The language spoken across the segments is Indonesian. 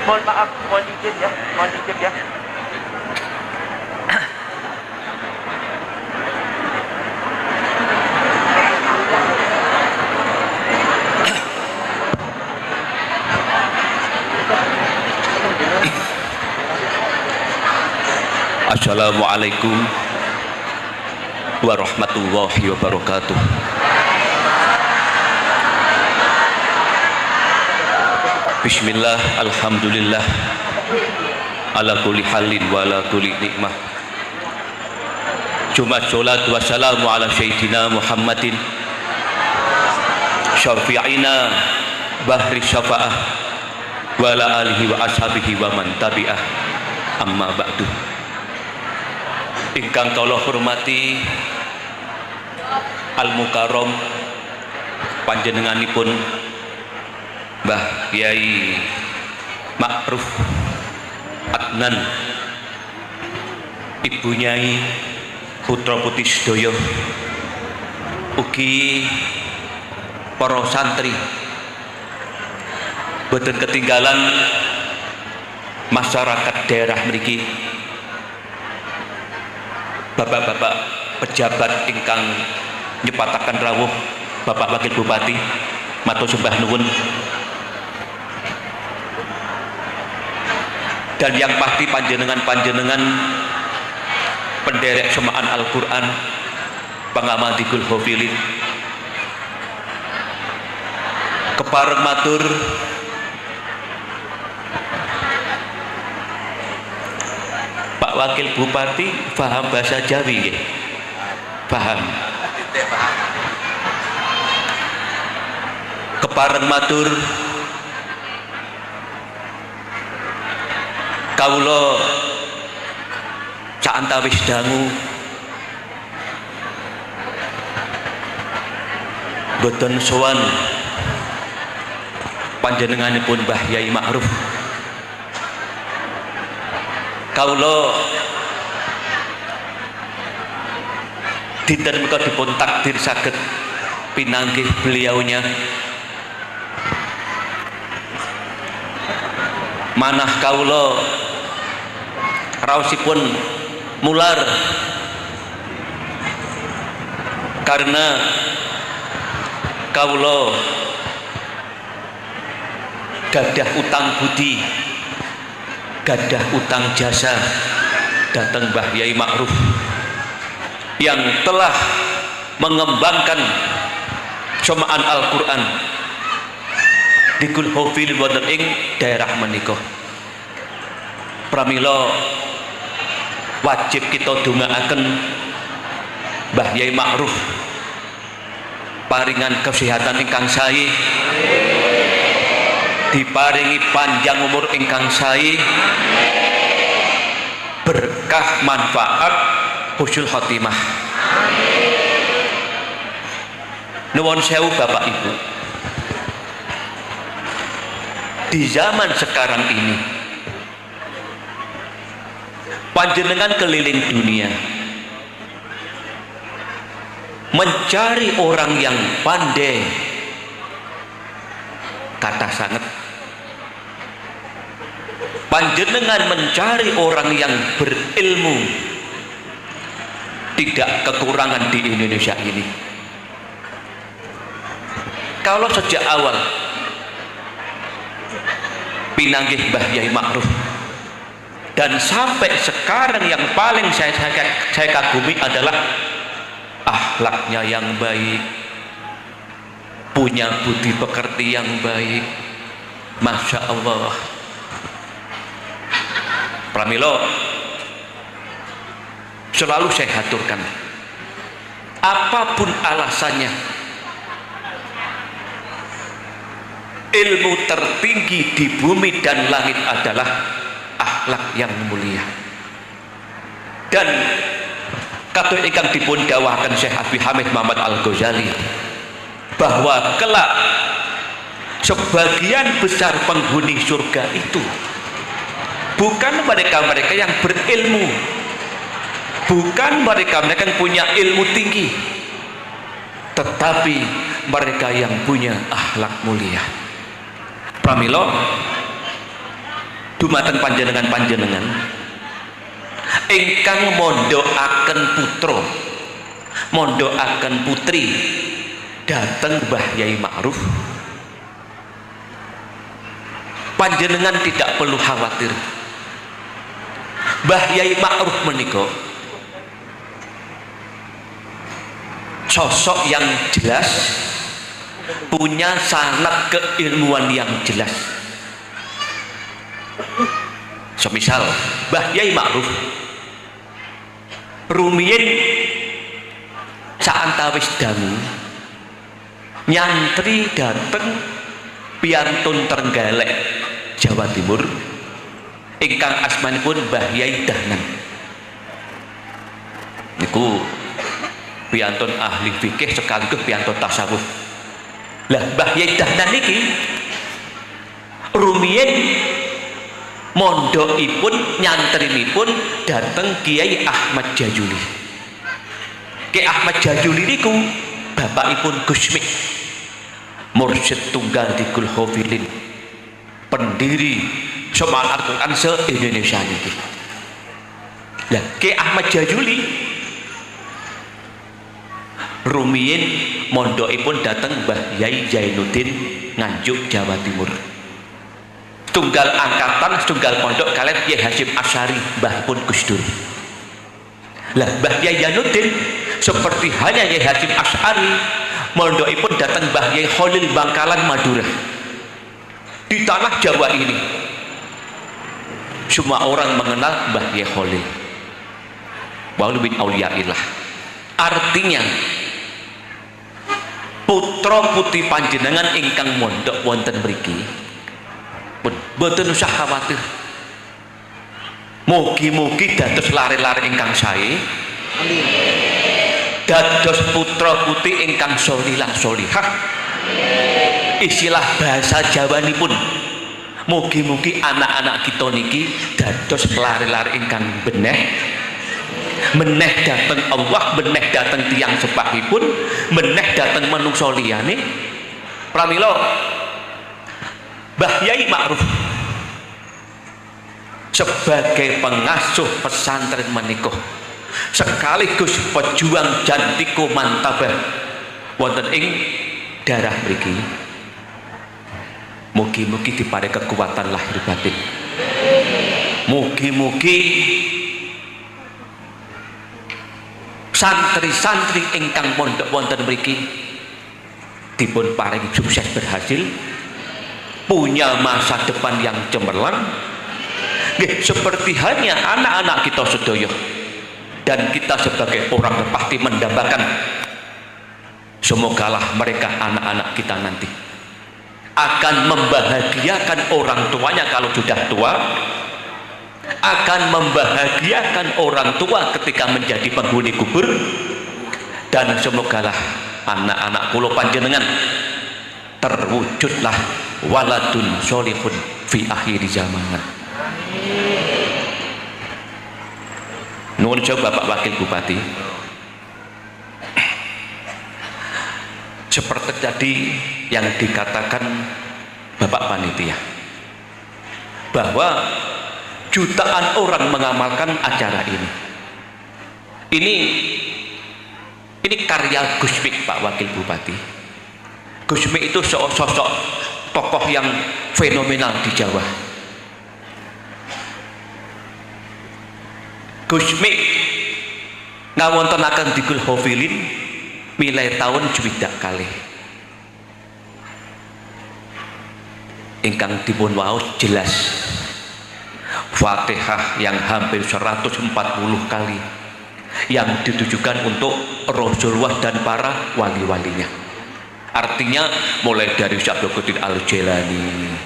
Mohon maaf, mohon izin ya, mohon izin ya. Assalamualaikum warahmatullahi wabarakatuh. Bismillah, alhamdulillah, ala kulli halin wa ala kulli nikmah. Cuma sholat wassalamu ala sayyidina Muhammadin syafi'ina bahri syafa'ah wa ala alihi wa ashabihi wa man tabi'ah, amma ba'du. Ingkang kula hormati Al-Mukarram panjenenganipun Mbah Kyai Ma'ruf Adnan, Ibu Nyai putra putri sedaya, ugi para santri, boten ketinggalan masyarakat daerah mriki, bapak-bapak pejabat ingkang nyepataken rawuh, Bapak Wakil Bupati, matur sembah nuwun. Dan yang pasti panjenengan penderek semaan Al-Quran, pangamadikul hofilin, kepareng matur Pak Wakil Bupati paham bahasa Jawi nggih? Paham. Kepareng matur kawula saantawis dangu boten sowan panjenenganipun Mbah Kyai Ma'ruf. Kawula dinten menika dipun takdir saged pinanggih beliaunya, manah kawula raosipun mular karena kawula gadah utang budi, gadah utang jasa datang Mbah Kyai Ma'ruf yang telah mengembangkan semaan Al-Quran di Kulhofil wonten ing daerah menika. Pramila wajib kita dongaaken Mbah Kyai Ma'ruf paringan kesehatan ingkang sae, diparingi panjang umur ingkang sae, berkah manfaat husnul khotimah. Nuwun sewu Bapak Ibu, di zaman sekarang ini panjenengan keliling dunia mencari orang yang pandai, kata sangat. Panjenengan mencari orang yang berilmu, tidak kekurangan di Indonesia ini. Kalau sejak awal pinanggih Mbah Kyai Ma'ruf dan sampai sekarang yang paling saya kagumi adalah akhlaknya yang baik, punya budi pekerti yang baik, Masya Allah. Pramila selalu saya haturkan, apapun alasannya, ilmu tertinggi di bumi dan langit adalah akhlak yang mulia. Dan kados ingkang dipun dawuhaken Syekh Habib Hamid Muhammad Al-Ghazali, bahwa kelak sebagian besar penghuni surga itu bukan mereka-mereka yang berilmu, bukan mereka-mereka yang punya ilmu tinggi, tetapi mereka yang punya akhlak mulia. Pramila dumateng panjenengan ingkang mondhokaken putra mondhokaken putri dateng Mbah Yai Ma'ruf, panjenengan tidak perlu khawatir. Mbah Yai Ma'ruf menika sosok yang jelas, punya sanad keilmuan yang jelas. Semisal Mbah Yai Ma'ruf rumiyin saantawis dangu nyantri dateng piantun Trenggalek Jawa Timur ingkang asmanipun Mbah Yai Dahnan. Niku piantun ahli fikih sekaligus piantun tasawuf. Lah Mbah Yai Dahnan niki rumiyin mondhokipun nyantrinipun dateng Kiai Ahmad Jajuli. Kiai Ahmad Jajuli niku bapakipun Gusmi, mursyid tunggal di Kulhofilin, pendiri Semaan Al-Quran se-Indonesia niki. Lah Kiai Ahmad Jajuli rumiyin mondhokipun dateng Mbah Yai Zainuddin Nganjuk Jawa Timur. Tunggal angkatan, tunggal pondok kalian Kiai Hasyim Asy'ari mbahipun Gus Dur. Lah Mbah Yai Zainuddin seperti hanya Kiai Hasyim Asy'ari mondhokipun datang Mbah Yai Khalil Bangkalan Madura. Di tanah Jawa ini semua orang mengenal Mbah Yai Khalil Walu bin Auliyaillah. Artinya putra putri panjenengan ingkang mondhok wonten mriki boten usah khawatir. Mugi-mugi dados lare-lare ingkang sae, dados putra putri ingkang sholilah sholihah. Istilah bahasa Jawanipun, mugi-mugi anak-anak kita niki dados lare-lare ingkang beneh, meneh dateng Allah, meneh dateng tiyang sepahipun, meneh dateng manungsa liyane. Pramila Mbah Yai Ma'ruf sebagai pengasuh pesantren menika sekaligus pejuang jantiko mantabah wonten ing daerah mriki, mugi-mugi diparing kekuatan lahir batin. Mugi-mugi santri-santri ingkang mondhok wonten mriki dipun paringi sukses berhasil, punya masa depan yang cemerlang. Nggih, seperti hanya anak-anak kita sedaya, dan kita sebagai orang pasti mendambakan semogalah mereka anak-anak kita nanti akan membahagiakan orang tuanya kalau sudah tua, akan membahagiakan orang tua ketika menjadi penghuni kubur, dan semogalah anak-anak kula panjenengan terwujudlah waladun sholihun fi akhir zaman. Nuwun sewu Bapak Wakil Bupati, seperti tadi yang dikatakan Bapak Panitia bahwa jutaan orang mengamalkan acara ini. Ini karya Gusmi Pak Wakil Bupati. Gusmi itu sosok tokoh yang fenomenal di Jawa. Gusmi ngawontenaken di Kulhofilin milai tahun swidak kalih. Ingkang dipun waos jelas Fatihah yang hampir 140 kali yang ditujukan untuk Rasulullah dan para wali-walinya. Artinya mulai dari Syabdukuddin Al-Jailani,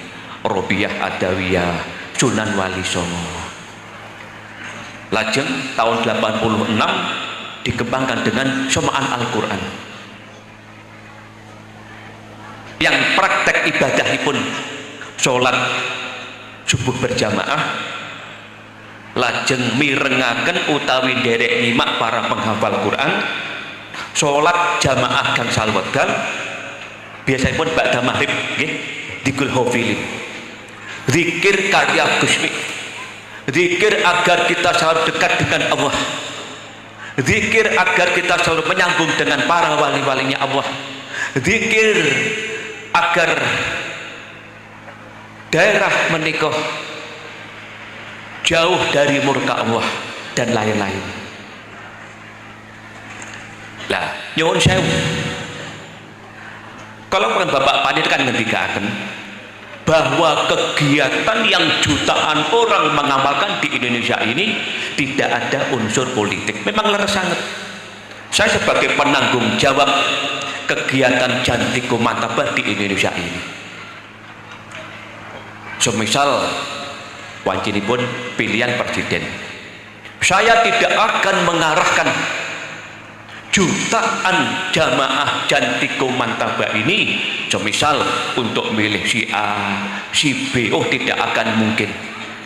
Robiyah Adawiyah, Sunan Wali Songo. Lajeng tahun 86 dikembangkan dengan Semaan Al-Quran yang praktek ibadahipun sholat subuh berjamaah, lajeng mirengaken utawi derek nyimak para penghafal Quran, sholat jamaah gangsal wekdal biasanya pun ba'da maghrib nggih di Kulhofilin. Zikir karya Gusmi, zikir agar kita selalu dekat dengan Allah, zikir agar kita selalu menyambung dengan para wali-walinya Allah, zikir agar daerah menikah jauh dari murka Allah dan lain-lain. Lah nyuwun sewu, kalau Bapak Panit kan ngendikaken bahwa kegiatan yang jutaan orang mengamalkan di Indonesia ini tidak ada unsur politik. Memang leres sangat. Saya sebagai penanggung jawab kegiatan Jantiku Mantabah di Indonesia ini, semisal wancinipun pilihan presiden, saya tidak akan mengarahkan jutaan jamaah Jantiku Mantabah ini semisal untuk milih si A, si B. Oh, tidak akan mungkin.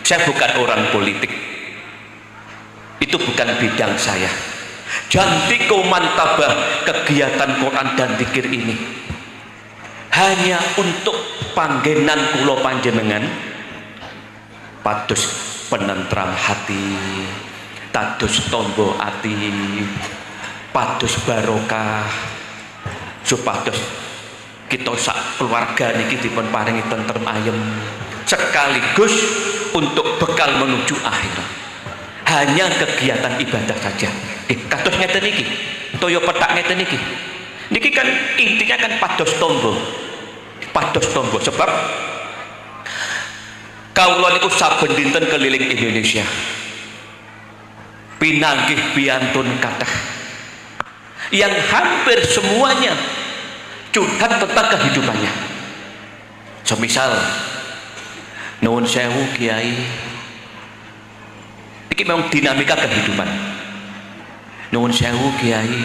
Saya bukan orang politik, itu bukan bidang saya. Jantiku Mantabah, kegiatan Quran dan zikir ini hanya untuk panggenan kula panjenengan pados penentram hati, tados tombo ati, pados barokah, supados kita sak keluarga niki dipun paringi tentrem ayem, sekaligus untuk bekal menuju akhirat. Hanya kegiatan ibadah saja. Kados ngeten niki, toyo petak ngeten niki. Niki kan intinya kan pados tombo. Pados tombo sebab kawula niku saben dinten keliling Indonesia. Pinanggih piantun kathah yang hampir semuanya curhat tentang kehidupannya. Semisal nuwun sewu Kiai, iki memang dinamika kehidupan. Nuwun sewu Kiai,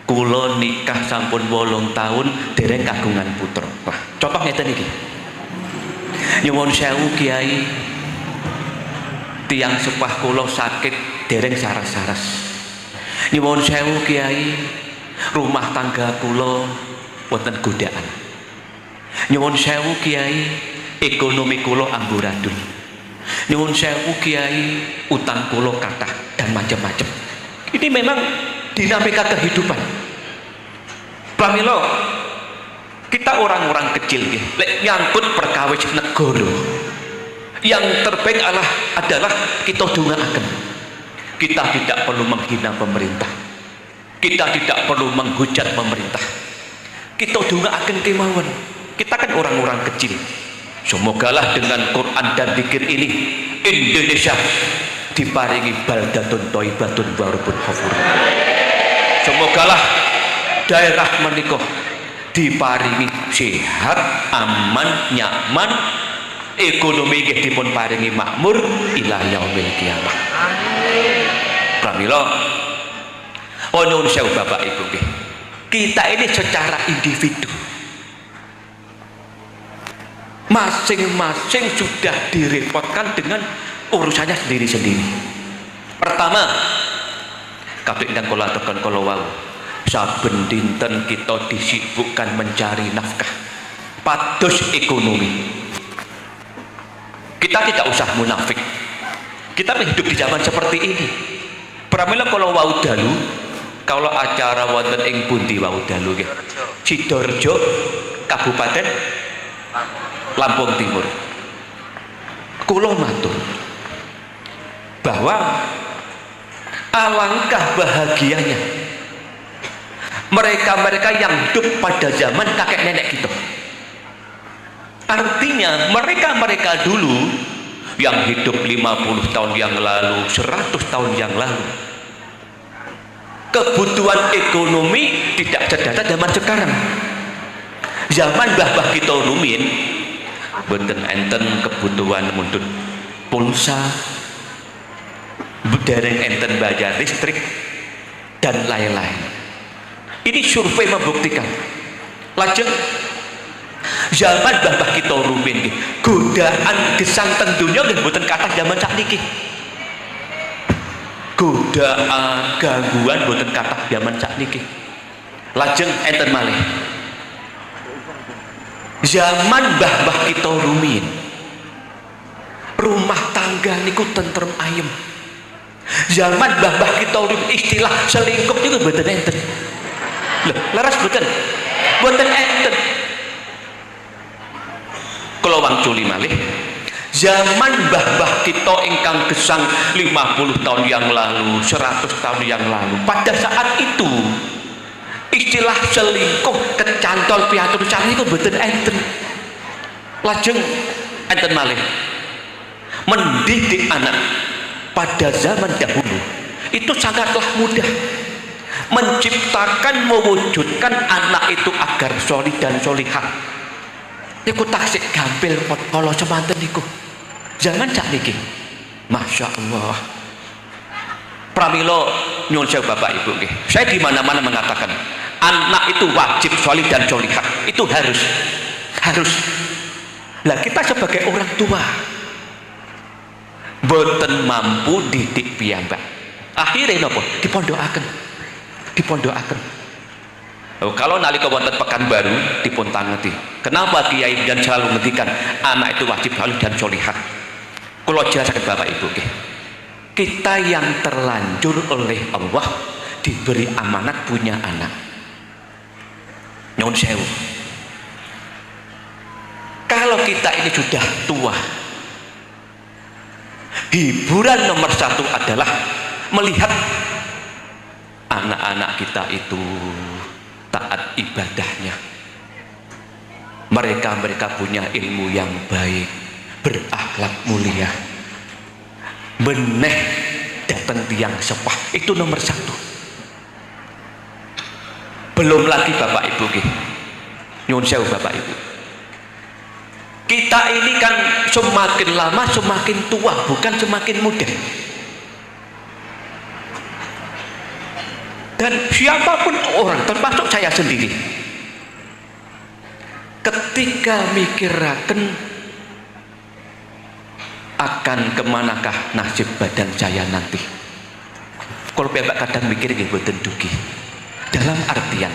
kula nikah sampun 8 tahun dereng kagungan putra. Wah, contoh ngeten iki. Nyuwun sewu Kiai, tiang sepah kula sakit dereng saras-saras. Nyuwun sewu Kiai, rumah tangga kula wonten godaan. Nyuwun sewu Kiai, ekonomi kula amburadul. Nyuwun sewu Kiai, utang kula kathah dan macam-macam. Ini memang dinamika kehidupan. Pramila kita orang-orang kecil lek nyangkut perkawis negara, yang terbaik adalah kita dongaaken. Kita tidak perlu menghina pemerintah, kita tidak perlu menghujat pemerintah, kita dongaaken kemawon. Kita kan orang-orang kecil. Semogalah dengan Quran dan zikir ini Indonesia diparingi baldatun thayyibatun wa rabbun ghafur. Semogalah daerah menika diparingi sehat, aman, nyaman, ekonomi nggih dipun paringi makmur ila yaumil qiyamah. Pramila nyuwun sewu Bapak Ibu nggih. Kita ini secara individu masing-masing sudah direpotkan dengan urusannya sendiri-sendiri. Pertama, kabeh ingkang kula aturaken kala wau, saben dinten kita disibukkan mencari nafkah, pados ekonomi. Kita tidak usah munafik, kita hidup di zaman seperti ini. Pramila kala wau dalu, kalau acara wonten ing pundi wau dalu nggih? Sidoarjo, Kabupaten Lampung Timur. Kula matur bahwa alangkah bahagianya mereka-mereka yang hidup pada zaman kakek nenek kita. Artinya mereka-mereka dulu yang hidup 50 tahun yang lalu, 100 tahun yang lalu, kebutuhan ekonomi tidak sedata zaman sekarang. Zaman mbah-mbah kita rumiyin boten enten kebutuhan muntut pulsa, dereng enten bayar listrik dan lain-lain. Ini survei membuktikan. Lajeng zaman mbah kita rumiyin godaan gesang teng donya nggih boten kathah zaman sakniki. Godaan gangguan boten kathah zaman sakniki. Lajeng enten malih zaman mbah-mbah kita rumiyin rumah tangga niku tentrem ayem. Zaman mbah-mbah kita urip istilah selingkuh niku mboten enten. Lho, leres mboten? Mboten enten. Kula wangculi malih. Zaman mbah-mbah kita ingkang gesang 50 tahun yang lalu, 100 tahun yang lalu, pada saat itu istilah selingkuh kecantol piatur cari itu mboten enten. Lajeng enten malih mendidik anak pada zaman dahulu itu sangatlah mudah, menciptakan, mewujudkan anak itu agar solih dan solihah niku taksih gampil kalau semanten niku. Zaman sakniki Masya Allah pramila nyuwun sewu Bapak Ibu nggih. Saya di mana-mana mengatakan anak itu wajib solih dan solihah, itu harus. Lah kita sebagai orang tua boten mampu didik piyambak, akhirnya napa dipondokaken. Kalau nalika wonten pekan baru dipun tangeti. Kenapa Kiai dan selalu ngendikan anak itu wajib solih dan solihah? Kula jelasaken Bapak Ibu nggih. Kita yang terlanjur oleh Allah diberi amanat punya anak. Nyuwun sewu. Kalau kita ini sudah tua, hiburan nomor satu adalah melihat anak-anak kita itu taat ibadahnya. Mereka punya ilmu yang baik, berakhlak mulia, meneh datang tiang sepah, itu nomor satu. Belum lagi Bapak Ibu nggih. Nyuwun sewu Bapak Ibu. Kita ini kan semakin lama semakin tua, bukan semakin muda. Dan siapapun orang, termasuk saya sendiri, ketika mikiraken akan kemanakah nasib badan saya nanti, kalau Bapak kadang mikir nggih boten dugi. Dalam artian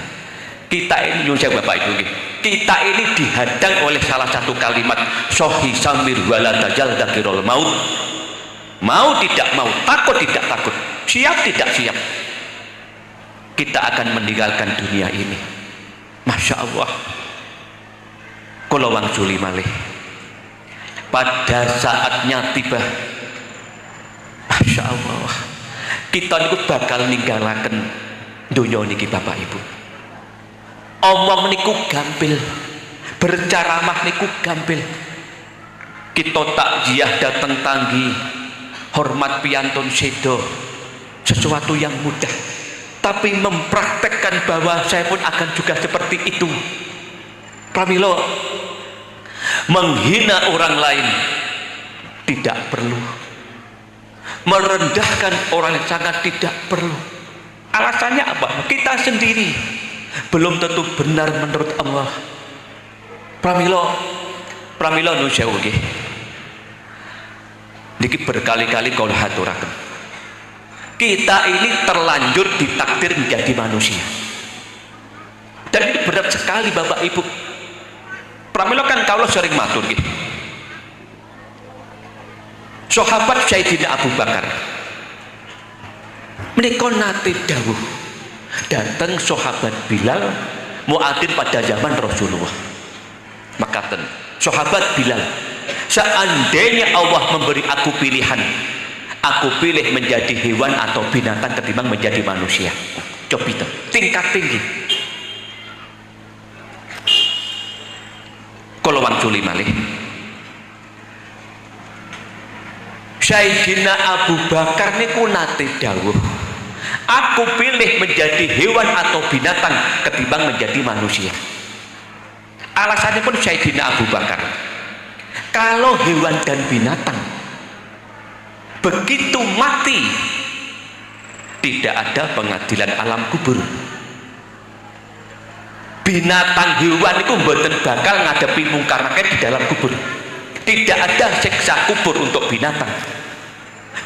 kita ini nyuwun Bapak Ibu nggih, kita ini dihadang oleh salah satu kalimat sohi samir wala dajal dakirul maut. Mau tidak mau, takut tidak takut, siap tidak siap, kita akan meninggalkan dunia ini. Masya Allah. Kula wangculi malih pada saatnya tiba, Masya Allah, kita niku bakal ninggalaken dunia niki Bapak Ibu. Omong niku gampil, berceramah niku gampil. Kita takziah dateng tanggi, hormat piyantun sedo, sesuatu yang mudah. Tapi mempraktekkan bahwa saya pun akan juga seperti itu. Pramila, menghina orang lain tidak perlu, merendahkan orang yang sangat tidak perlu. Alasannya apa? Kita sendiri belum tentu benar menurut Allah. Pramila nu sewu nggih. Niki berkali-kali kula haturaken. Kita ini terlanjur ditakdir menjadi manusia. Dan ini berat sekali Bapak Ibu. Pramila kan kalau sering matur nggih. Sahabat Sayyidina Abu Bakar menika nate dawuh datang sahabat Bilal muadzin pada zaman Rasulullah. Makaten sahabat Bilal, seandainya Allah memberi aku pilihan, aku pilih menjadi hewan atau binatang ketimbang menjadi manusia. Coba itu tingkat tinggi. Kalau wangculi malih, Sayyidina Abu Bakar niku nate dawuh, aku pilih menjadi hewan atau binatang ketimbang menjadi manusia. Alasannya pun Sayyidina Abu Bakar, kalau hewan dan binatang begitu mati tidak ada pengadilan alam kubur. Binatang hewan itu mboten bakal ngadepi mungkar nakir di dalam kubur. Tidak ada siksa kubur untuk binatang.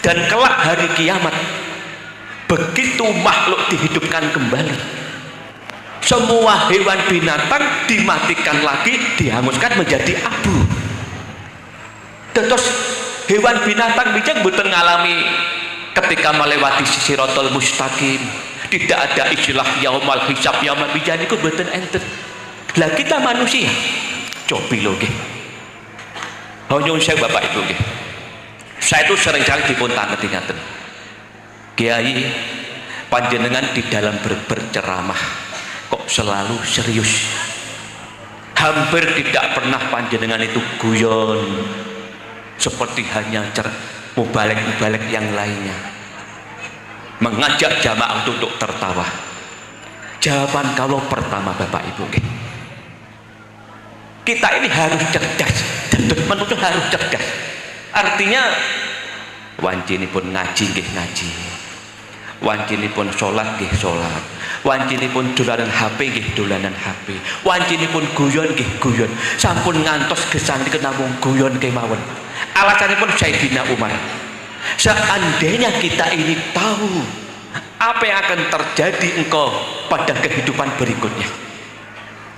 Dan kelak hari kiamat begitu makhluk dihidupkan kembali, semua hewan binatang dimatikan lagi, dihanguskan menjadi abu. Terus Hewan binatang bijak mboten ngalami ketika melewati siratal mustaqim. Tidak ada istilah yaumal hisab, yaumal mizan niku mboten enten. Lah kita manusia cobi lho nggih. Nyuwun sewu Bapak Ibu nggih. Saya itu sering kali dipun tangeti ngaten. Kiai panjenengan di dalam berceramah kok selalu serius. Hampir tidak pernah panjenengan itu guyon seperti hanya mubalek-mubalek yang lainnya, mengajak jamaah untuk tertawa. Jawaban kalau pertama Bapak Ibu, kita ini harus cerdas, manusia harus cerdas. Artinya wancini pun ngaji nggih ngaji, wancini pun sholat nggih sholat, wancini pun dolanan HP nggih dolanan HP, wancini pun guyon nggih guyon. Sampun ngantos gesang namung guyon kemawon. Alasannya pun Sayyidina Umar, seandainya kita ini tahu apa yang akan terjadi engkau pada kehidupan berikutnya,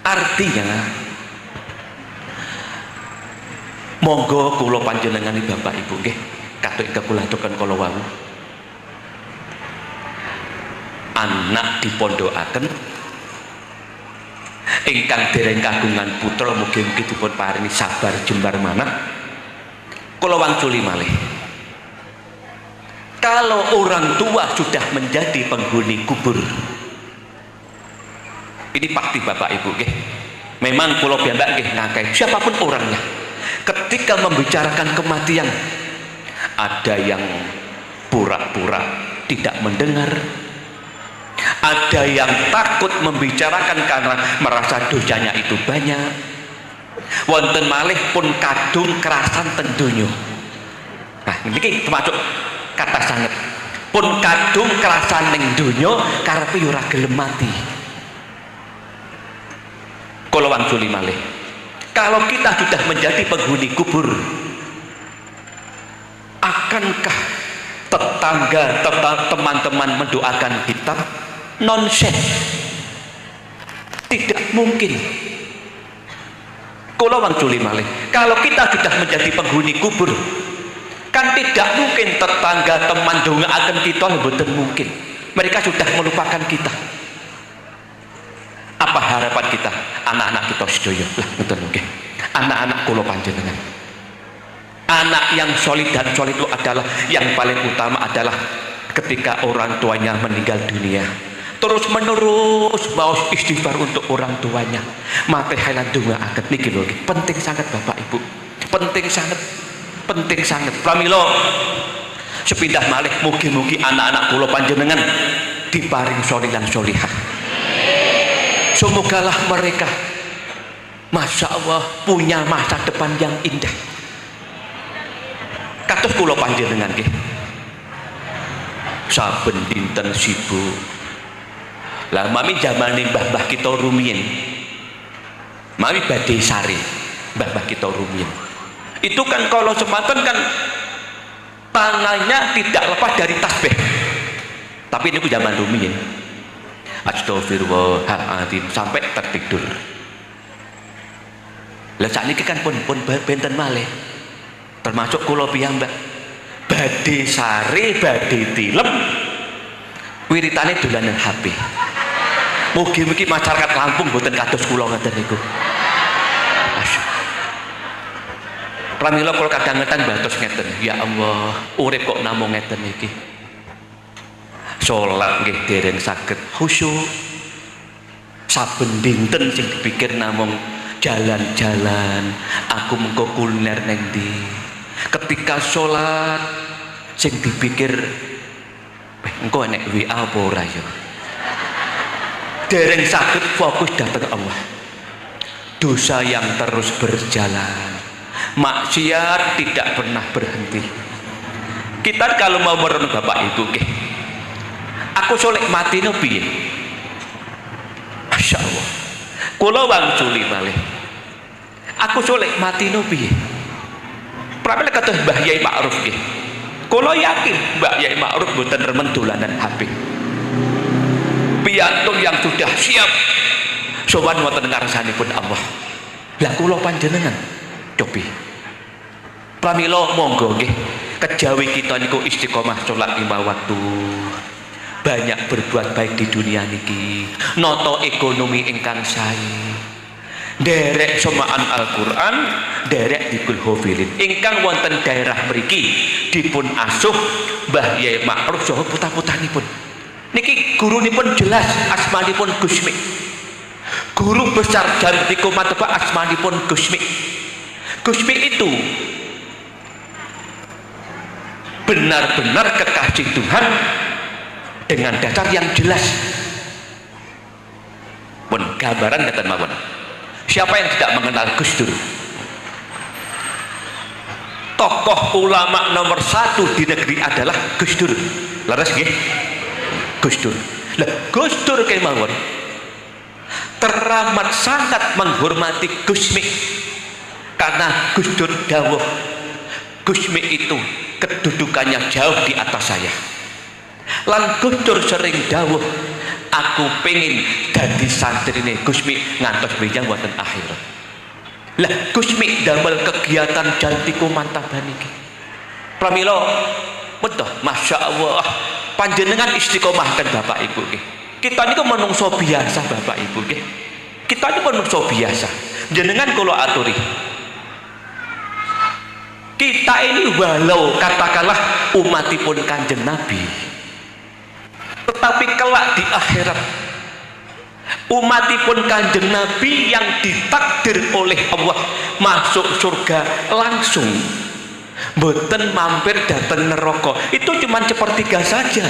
artinya monggo kula panjenengan Bapak Ibu nggih katuk kula aturaken kala wau anak dipondokaken ingkang dereng kagungan putra mugi-mugi dipun paringi sabar jembar manah. Kula wangsuli malih, kalau orang tua sudah menjadi penghuni kubur, ini pasti Bapak Ibu nggih, memang kula piyambak nggih ngakai siapapun orangnya, ketika membicarakan kematian ada yang pura-pura tidak mendengar, ada yang takut membicarakan karena merasa dosanya itu banyak. Wonten malih pun kadung kerasan teng donya. Nah niki termasuk kata sanget, pun kadung kerasan ning donya karepe ora gelem mati. Kula wangsuli malih, kalau kita sudah menjadi penghuni kubur, akankah tetangga teman-teman mendoakan kita? Nonsens, tidak mungkin. Kula wangsuli malih, kalau kita sudah menjadi penghuni kubur, kan tidak mungkin tetangga teman ndongaaken kita, mboten mungkin. Mereka sudah melupakan kita. Apa harapan kita? Anak-anak kita sedaya lah ngoten nggih. Anak-anak kula panjenengan, anak yang solid dan solid itu adalah yang paling utama adalah ketika orang tuanya meninggal dunia, terus menerus baos istighfar untuk orang tuanya. Mate halan donga aget niki lho, penting sangat Bapak Ibu, penting sangat, penting sangat. Pramila sepindah malih mugi-mugi anak-anak kula panjenengan diparing solih lan solihah. Semogalah mereka Masya Allah punya masa depan yang indah. Kados kula panjenengan nggih, saben dinten sibuk. Lah mami zamane mbah-mbah kita rumiyin, mami badhe sare mbah-mbah kita rumiyin. Itu kan kalau sematan kan tangannya tidak lepas dari tasbih. Tapi ini zaman rumiyin, astagfirullahaladzim sampai tertidur. Lah sakniki kan pun benten malih, termasuk kula piyambak badhe sare badhe tilem wiritane dolanan HP. Mugi-mugi masyarakat Lampung mboten kados kula ngoten niku. Pramila kula kadang-kadang batos ngeten, ya Allah, urip kok namung ngeten iki. Salat nggih dereng saged khusyuk. Saben dinten sing dipikir namung jalan-jalan, aku mengko kuliner neng ndi. Ketika salat sing dipikir engko enek WA apa ora ya. Dereng saged fokus dhateng Allah. Dosa yang terus berjalan, maksiat tidak pernah berhenti. Kita kalau mau merenung Bapak Ibu nggih, aku solek mati no piye? Masya Allah, kula wangsuli malih, aku solek mati no piye? Pramila kados Mbah Yai Ma'ruf nggih, kula yakin Mbah Yai Ma'ruf mboten remen dolanan HP. Piantun yang sudah siap sowan wonten ngarsanipun Allah. Lah kula panjenengan cobi Pramila monggo nggih kejawi kita niku istiqomah salat 5 waktu, banyak berbuat baik di dunia niki, noto ekonomi ingkang sae, derek somaan Al-Qur'an, derek dikul hofilin ingkang wonten daerah mriki dipun asuh Mbah Yai Ma'ruf saha putra-putranipun niki gurunipun jelas asmanipun Gusmi, guru besar Jantiku Matebak asmanipun Gusmi. Gusmi itu benar-benar kekasih Tuhan dengan dasar yang jelas. Pun gambaran kata mawon. Siapa yang tidak mengenal Gus Dur? Tokoh ulama nomor 1 di negeri adalah Gus Dur. Leres nggih? Gus Dur. Lah Gus Dur kemawon teramat sangat menghormati Gusmi karena Gus Dur dawuh Gusmi itu kedudukannya jauh di atas saya. Lan Gus Dur sering dawuh, aku pengen dadi santrine Gusmi ngantos benjang wonten akhirat. Lah Gusmi damel kegiatan Jantiku Mantaban iki. Pramila betul, masya Allah, panjenengan istiqomah kan Bapak Ibu nggih. Kita niku menungso biasa Bapak Ibu nggih. Kita niku menungso biasa. Jenengan kula aturi. Kita ini walau katakanlah umatipun Kanjeng Nabi, tetapi kelak di akhirat umatipun Kanjeng Nabi yang ditakdir oleh Allah masuk surga langsung, mboten mampir datang neraka, itu cuma sepertiga saja.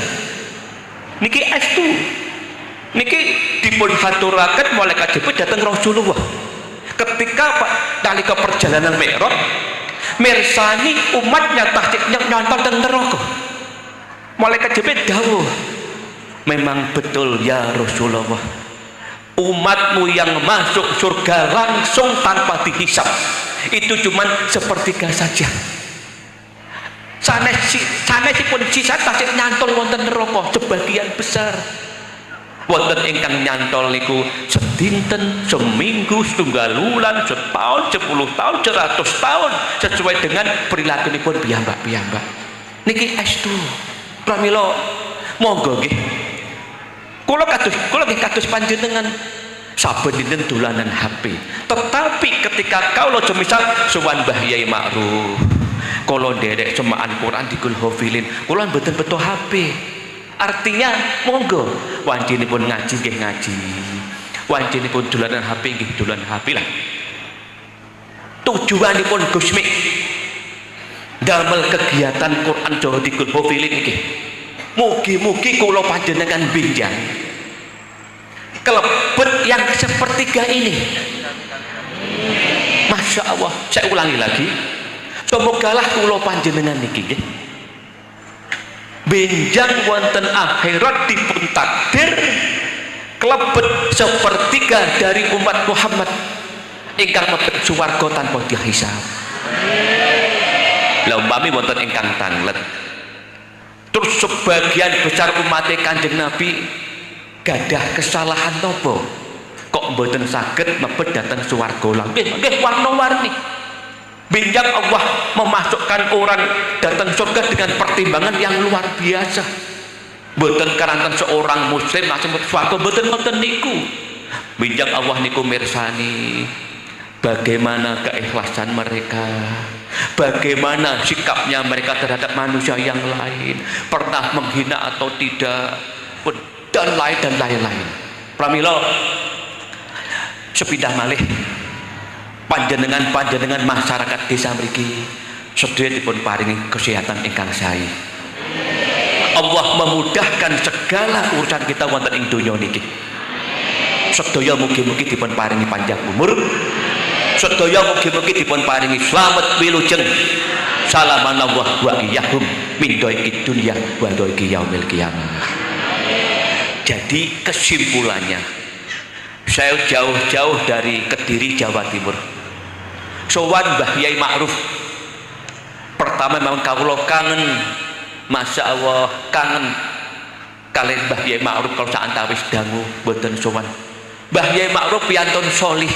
Niki estu niki dipun haturaken malaikat Jibril datang Rasulullah ketika nalika perjalanan Mi'raj mirsani umatnya tasdiknya nyonton teng neraka. Malaikat Jibril dawuh, memang betul ya Rasulullah, umatmu yang masuk surga langsung tanpa dihisab itu cuman sepertiga saja. Sanesipun sisa tasik nyantol wonten neraka sebagian besar. Wonten ingkang nyantol niku sedinten, seminggu, setunggal wulan, setahun, 10 tahun, 100 tahun sesuai dengan perilakunipun piyambak-piyambak. Niki estu. Pramila monggo nggih. Kula nggih kados panjenengan saben dinten dolanan HP. Tetapi ketika kaula semisal sowan Mbah Yai Ma'ruf, kula nderek semaan Quran dikul hafilin, kula mboten beto HP. Artinya monggo wancinipun ngaji nggih ngaji, wancinipun dolanan HP nggih dolanan HP lah. Tujuanipun Gusmi damel kegiatan Quran Jawa dikul hafilin nggih. Mugi-mugi kula panjenengan benjang kelebet yang sepertiga ini. Masya Allah, saya ulangi lagi, semogalah kula panjenengan niki nggih benjang wonten akhirat dipun takdir kelebet sepertiga dari umat Muhammad ingkang mlebet swarga tanpa dihisab. Lah umpami wonten ingkang tanglet terus sebagian besar umat Kanjeng Nabi gadah kesalahan nopo kok mboten saged mlebet dhateng swarga lah. Nggih warna-warni. Benjang Allah memasukkan orang datang surga dengan pertimbangan yang luar biasa. Mboten karanten seorang muslim langsung mlebu swarga, mboten niku. Benjang Allah niku mirsani bagaimana keikhlasan mereka, bagaimana sikapnya mereka terhadap manusia yang lain, pernah menghina atau tidak, dan lain-lain. Pramila sepindah malih panjenengan masyarakat desa mriki sedaya dipun paringi kesehatan ingkang sae. Allah memudahkan segala urusan kita wonten ing donya niki. Sedaya mugi-mugi dipun paringi panjang umur. Sedaya mugi-mugi dipun paringi slamet wilujeng. Salamanallah wa iyyahum min dhaiki dunya wa dhaiki yaumil qiyamah. Jadi kesimpulannya, saya jauh-jauh dari Kediri, Jawa Timur. Sowan Mbah Yai Ma'ruf. Pertama memang kawula kangen, masya Allah kangen kalian Mbah Yai Ma'ruf kalau saantawis dangu boten sowan. Mbah Yai Ma'ruf piantun solih,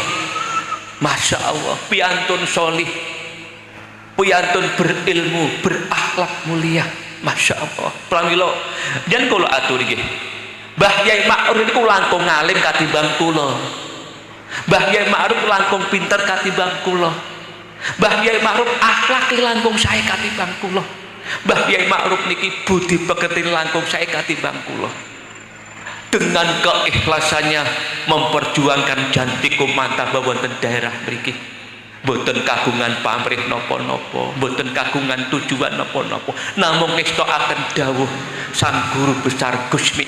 masya Allah piantun solih. piantun berilmu, berakhlak mulia. Masya Allah. Pramila, jan kula atur nggih. Mbah Yai Ma'ruf niku langkung ngalim katimbang kula. Mbah Yai Ma'ruf langkung pinter katimbang kula. Mbah Yai Ma'ruf akhlake langkung sae katimbang kula. Mbah Yai Ma'ruf niki budi pekerti langkung sae katimbang kula. Dengan keikhlasannya memperjuangkan jantikum mantap wonten daerah mriki. Boten kagungan pamrih napa-napa, boten kagungan tujuan napa-napa, namung ngestakaken dawuh sang guru besar Gusmi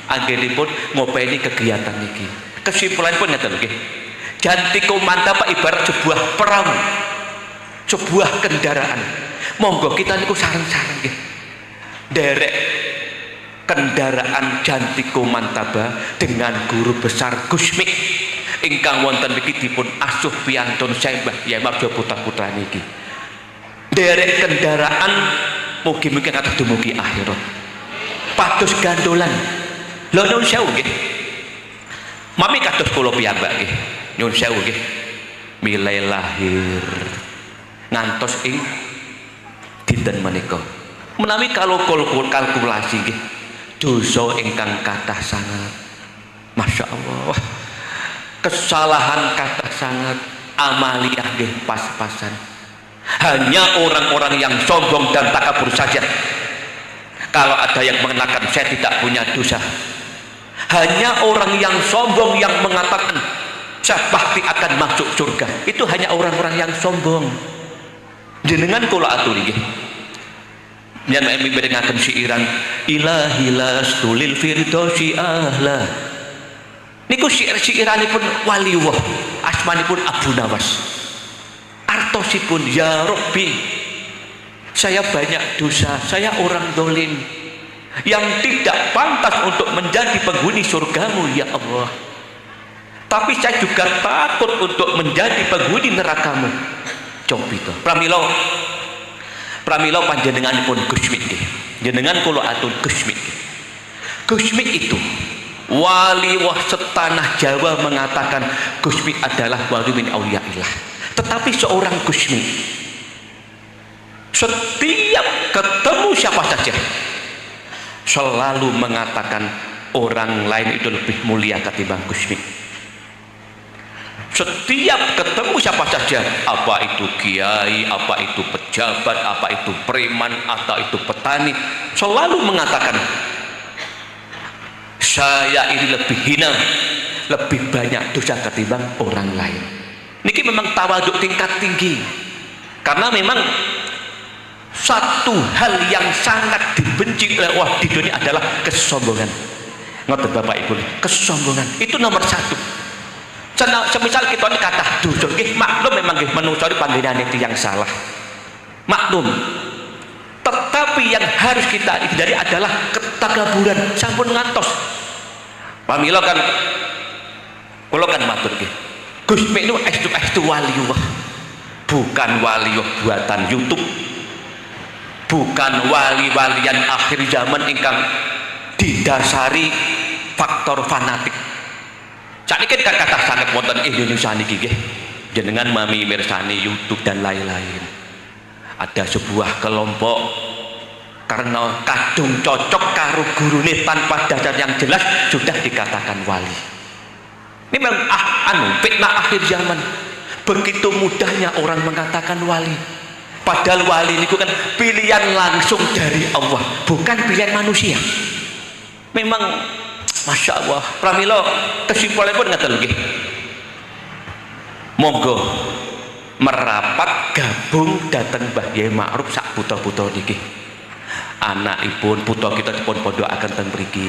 anggenipun ngopeni kegiatan niki. Kesimpulanipun ngeten nggih. Jantikum mantap ibarat sebuah perahu, sebuah kendaraan. Monggo kita niku sareng-sareng nggih. Derek kendaraan Jantikum Mantaba dengan guru besar Gusmi ingkang wonten niki dipun asuh piantun Mbah Yai Ma'ruf putra-putra niki. Derek kendaraan mugi-mugi kados dumugi akhirat. Pados gandolan. Lho nyuwun sewu nggih. Mami kados kula piyambak nggih. Nyuwun sewu nggih. Milai lahir ngantos ing dinten menika. Menawi kalau kalkulasi nggih dosa ingkang kathah sangat. Masya Allah. Kesalahan kathah sangat, amaliyah nggih pas-pasan. Hanya orang-orang yang sombong dan takabur saja. Kalau ada yang mengatakan saya tidak punya dosa, hanya orang yang sombong yang mengatakan saya pasti akan masuk surga. Itu hanya orang-orang yang sombong. Jenengan kula aturi nggih. Yen emi berengaken siiran ilahilas tulil firdausi ahla. Niku syair-syairanipun waliullah, asmanipun Abu Nawas. Artosipun ya Rabbi, saya banyak dosa, saya orang dolim yang tidak pantas untuk menjadi penghuni surgamu ya Allah. Tapi saya juga takut untuk menjadi penghuni nerakamu. Coba itu. Pramila panjenenganipun Gusmi nggih. Jenengan kula atur Gusmi. Gusmi itu wali wah setanah Jawa mengatakan Gusmi adalah wali min auliyaillah. Tetapi seorang Gusmi setiap ketemu siapa saja selalu mengatakan orang lain itu lebih mulia ketimbang Gusmi. Setiap ketemu siapa saja, apa itu kiai, apa itu pejabat, apa itu preman, atau itu petani, selalu mengatakan saya ini lebih hina, lebih banyak dosa ketimbang orang lain. Niki memang tawaduk tingkat tinggi, karena memang satu hal yang sangat dibenci oleh Allah di dunia adalah kesombongan. Ngoten Bapak Ibu, kesombongan itu nomor satu. Semisal kita ini kata dosa, maklum memang manusia panggilan itu yang salah, maklum. Tetapi yang harus kita hindari adalah ketakaburan sampun ngantos. Pamila kan, kalau kan matur nggih, Gusmi itu estu waliullah, bukan waliullah buatan YouTube, bukan wali-walian akhir zaman ingkang didasari faktor fanatik. Sakniki kan kata sangat wonten Indonesia niki nggih. Jenengan mami mirsani YouTube dan lain-lain. Ada sebuah kelompok karena kadung cocok karo gurune tanpa dasar yang jelas sudah dikatakan wali. Ini memang fitnah akhir zaman. Begitu mudahnya orang mengatakan wali. Padahal wali itu kan pilihan langsung dari Allah, bukan pilihan manusia. Memang Masya Allah. Pramila kesimpulannya pun ngeten lagi. Monggo merapat gabung datang Mbah Yai Ma'ruf sak putra-putra niki. Anakipun putra kita dipun pondhokaken teng mriki.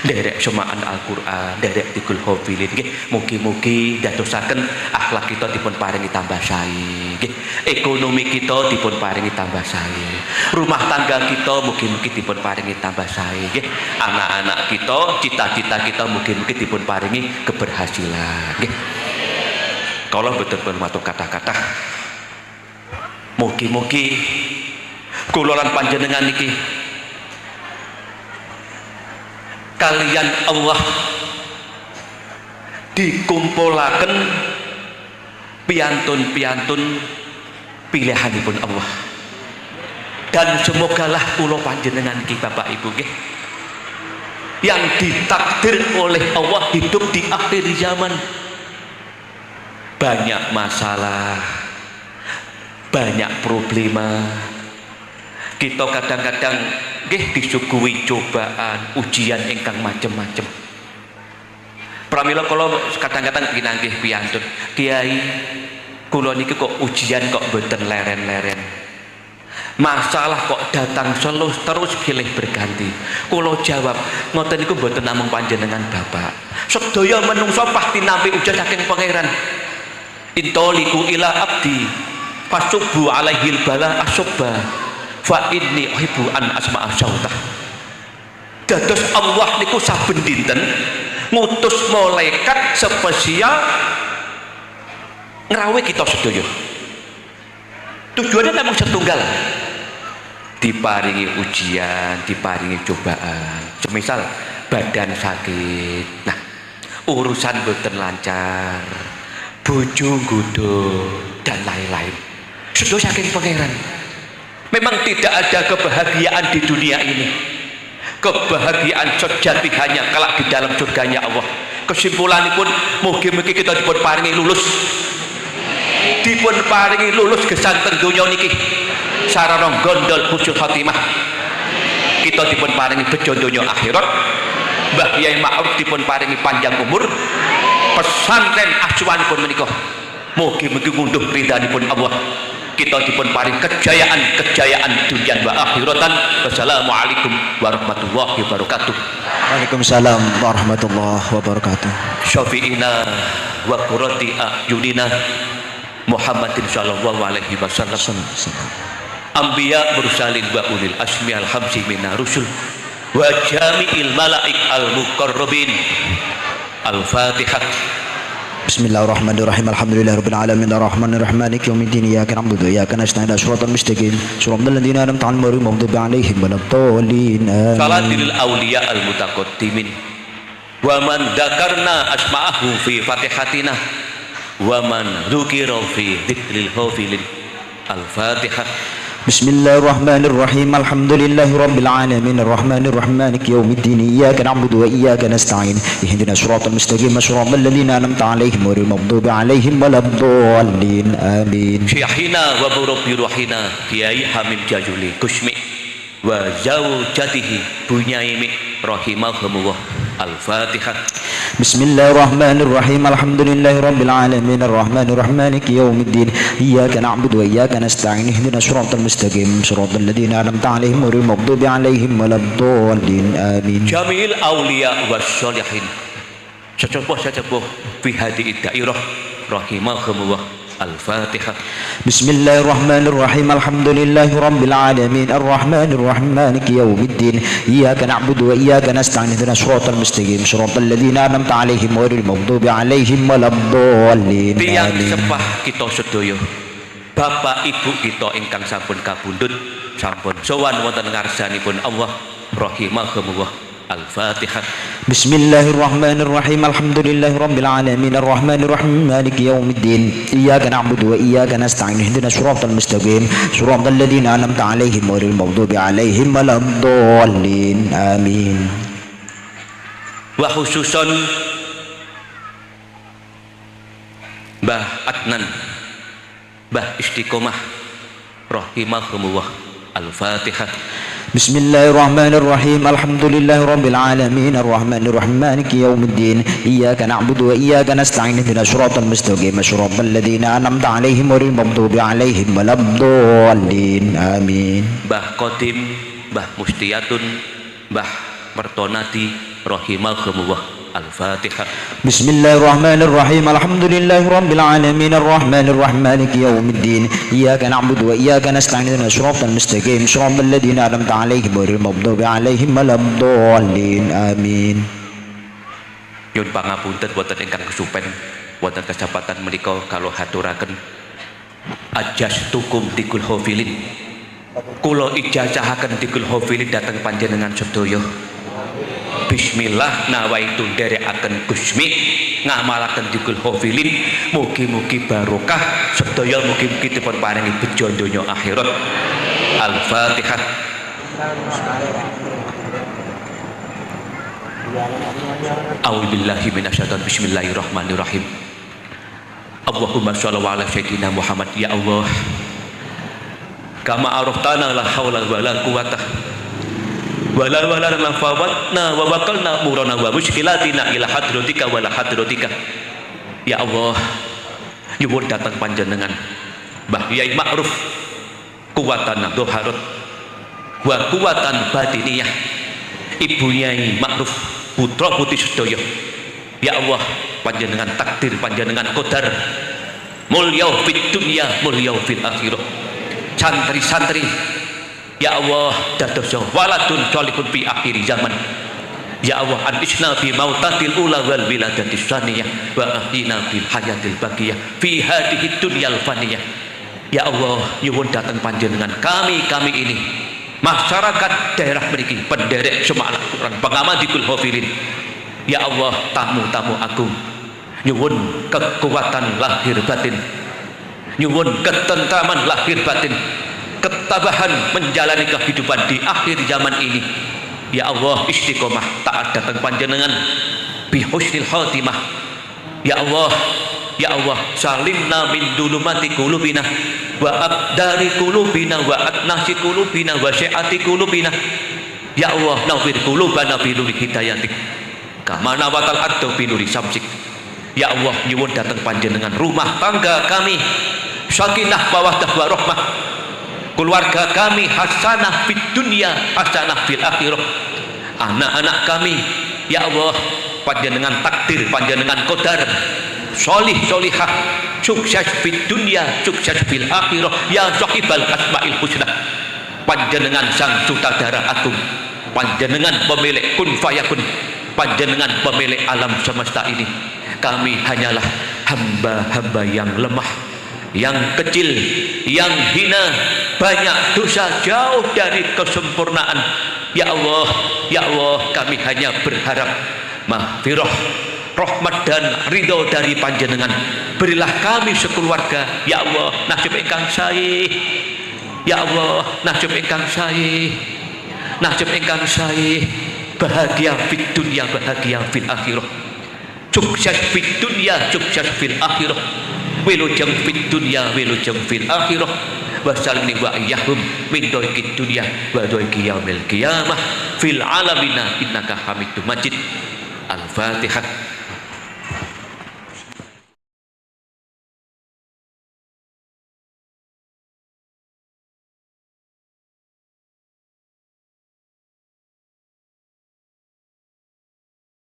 Nderek semaan Al-Qur'an, nderek tikul hafilin nggih. Mugi-mugi dadosaken akhlak kita dipun paringi tambah sae nggih. Ekonomi kita dipun paringi tambah sae. Rumah tangga kita mugi-mugi dipun paringi tambah sae nggih. Anak-anak kita, cita-cita kita mugi-mugi dipun paringi keberhasilan nggih. Kalau betul-betul matur kata-kata mugi-mugi kula lan panjenengan niki kalian Allah dikumpulaken piantun-piantun pilihanipun Allah. Dan semogalah kula panjenengan iki Bapak Ibu nggih yang ditakdir oleh Allah hidup di akhir zaman, banyak masalah, banyak problema, kita kadang-kadang nggih disuguhi cobaan, ujian ingkang macem-macem. Pramila kula kadang-kadang pinanggih piyantun, Kiai kula niki kok ujian kok mboten leren-leren, masalah kok datang terus pilih berganti. Kula jawab, ngoten niku mboten namung panjenengan Bapak, sedaya menungso pasti nampi ujian saking pangeran. Intoliku ila abdi fasubu alaihil bala asubba fa inni uhibbu an asma'a sautah. Dados Allah niku saben dinten ngutus malaikat spesial ngerawe kita sedaya. Tujuannya memang setunggal, diparingi ujian, diparingi cobaan. Semisal badan sakit, nah urusan boten lancar, bojo nggodha dan lain-lain, sudah saking pangeran. Memang tidak ada kebahagiaan di dunia ini. Kebahagiaan sejati hanya kelak di dalam surganya Allah. Kesimpulanipun mugi-mugi kita dipun paringi lulus, dipun paringi lulus gesanten donya niki sarana gondol husnul khotimah. Kita dipun paringi bejo donya akhirat. Mbah Yai Ma'ruf dipun paringi panjang umur. Pesantren asuhanipun menika mugi-mugi ngunduh ridhanipun Allah. Kita dipun paring kejayaan dunia wa akhiratan. Wassalamualaikum warahmatullahi wabarakatuh. Waalaikumsalam warahmatullahi wabarakatuh. Syafi'ina wa qurrati a'yunina Muhammadin sallallahu alaihi wasallam. Anbiya mursalin wa ulil asmi al hamsi minar rusul wa jami'il malaik al muqarrabin. Al-Fatihah. Bismillahirrahmanirrahim. Alhamdulillahirabbil alamin arrahmanir rahim maliki yaumiddin iyyaka na'budu wa iyyaka nasta'in shiratal mustaqim shiratal ladzina an'amta 'alaihim ghairil maghdubi 'alaihim waladdallin. Salatil auliya al mutaqaddimin wa man dzakarna asma'ahu fi fatihatina wa man dzukira fi dzikril hafilin. Al-Fatihah. Bismillahirrahmanirrahim. Alhamdulillahirabbil alamin arrahmanir rahim maliki yaumiddin iyyaka na'budu wa iyyaka nasta'in ihdinas siratal mustaqim siratal ladzina an'amta 'alaihim ghairil maghdubi 'alaihim waladdallin. Amin. Syekhina wa murabbi ruhina Kiai Hamim Jajuli Kusmi wa zaujatihi Bunyaimi rahimahumullah. Al-Fatihah. Bismillahirrahmanirrahim. Alhamdulillahirabbil alamin arrahmanir rahim maliki yaumiddin iyyaka na'budu wa iyyaka nasta'in ihdinas siratal mustaqim siratal ladzina an'amta 'alaihim ghairil maghdubi 'alaihim waladdallin. Amin. Jamil auliya wassalihin sesepuh fi hadhihi dairah rahimahumullah. Al-Fatihah. Bismillahirrahmanirrahim. Alhamdulillahirabbil alamin arrahmanir rahim maliki yaumiddin iyyaka na'budu wa iyyaka nasta'in ihdinas siratal mustaqim siratal ladzina an'amta 'alaihim ghairil maghdubi 'alaihim waladdallin. Tiyang sembah kita sedaya, bapak ibu kita ingkang sampun kabundut, sampun sowan wonten ngarsanipun Allah rahimahumullah. Al-Fatihah. Bismillahirrahmanirrahim. Alhamdulillahirabbil alamin arrahmanir rahim maliki yaumiddin iyyaka na'budu wa iyyaka nasta'in ihdinas siratal mustaqim siratal ladzina an'amta 'alaihim ghairil maghdubi 'alaihim waladdallin. Amin. Wa khususon Mbah Adnan, Mbah Istiqomah rahimahumullah. Al-Fatihah. Bismillahirrahmanirrahim. Alhamdulillahirabbil alamin arrahmanir rahim maliki yaumiddin iyyaka na'budu wa iyyaka nasta'in ihdinas siratal mustaqim siratal ladzina an'amta 'alaihim ghairil maghdubi 'alaihim waladdallin. Amin. Mbah Qadim, Mbah Mustiyatun, Mbah Mertonati rahimahumullah. Al-Fatihah. Bismillahirrahmanirrahim. Alhamdulillahirabbil alamin arrahmanir rahim maliki yaumiddin iyyaka na'budu wa iyyaka nasta'in ihdinas siratal mustaqim siratal ladzina an'amta 'alaihim ghairil maghdubi 'alaihim waladdallin. Amin. Nyuwun pangapunten wonten ingkang kesupen wonten kesempatan menika kalau haturaken ajastukum tikul hafilin. Kula ijazahaken tikul hafilin dhateng panjenengan sedaya. Bismillah nawaitu nderekaken Gusmi ngamalaken dikul hafilin, mugi-mugi barokah sedaya, mugi-mugi dipun paringi bejo donya akhirat. Al-Fatihah. A'udzubillahi minasyaitonir bismillahirrahmanirrahim. Allahumma shalli ala sayyidina Muhammad. Ya Allah, kama araftana la haula wala quwata wala lana fawatna wa wakalna murana wa muskilatina ila hadratika wala hadratika. Ya Allah, nyuwun datang panjenengan Mbah Yai Ma'ruf kuwatan dhaharat wa kuwatan batiniyah, Ibu Nyai Ma'ruf putra putri sedaya. Ya Allah, panjenengan takdir, panjenengan qadar, mulya fid dunya mulya fil akhirah. Santri-santri, ya Allah, dadosa waladun sholihun fi akhir zaman. Ya Allah, antisna bi mautatil ula wal wiladatis saniyah wa ahdina bil hayatil baqiyah fi hadhihi dunyal faniyah. Ya Allah, nyuwun datang panjenengan kami ini masyarakat daerah mriki, penderek Semak Al-Quran, pengamadikul hafilin. Ya Allah, tamu-tamu agung, nyuwun kekuatan lahir batin, nyuwun ketentraman lahir batin, ketabahan menjalani kehidupan di akhir zaman ini. Ya Allah, istiqomah taat datang panjenengan bi husnil khatimah. Ya Allah, ya Allah, salimna min dulumati qulubina wa abdari qulubina wa atnasi qulubina wa syi'ati qulubina. Ya Allah, nawwir qulubana bi nuri hidayatik kama nawatal ardu bi nuri samsik. Ya Allah, nyuwun datang panjenengan rumah tangga kami sakinah mawaddah warahmah, keluarga kami hasanah fid dunya hasanah fil akhirah, anak-anak kami ya Allah panjenengan takdir, panjenengan qadar solih solihah, sukses fid dunya sukses fil akhirah. Ya sahibal asmail husna, panjenengan sang sutradara agung, panjenengan pemilik kun fayakun, panjenengan pemilik alam semesta ini. Kami hanyalah hamba-hamba yang lemah, yang kecil, yang hina, banyak dosa, jauh dari kesempurnaan. Ya Allah, ya Allah, kami hanya berharap mahfirah, rahmat dan ridho dari panjenengan. Berilah kami sekeluarga, ya Allah, nasib ingkang sae. Ya Allah, nasib ingkang sae, nasib ingkang sae, bahagia fid dunya, bahagia fil akhirah, sukses fid dunya, sukses fil akhirah, wilujeng fid dunya, wilujeng fil akhirah. Wasalni wa iyyahum min doikid dunya wa doiki yaumil qiyamah fil alamina innaka hamidum majid. Al-Fatihah.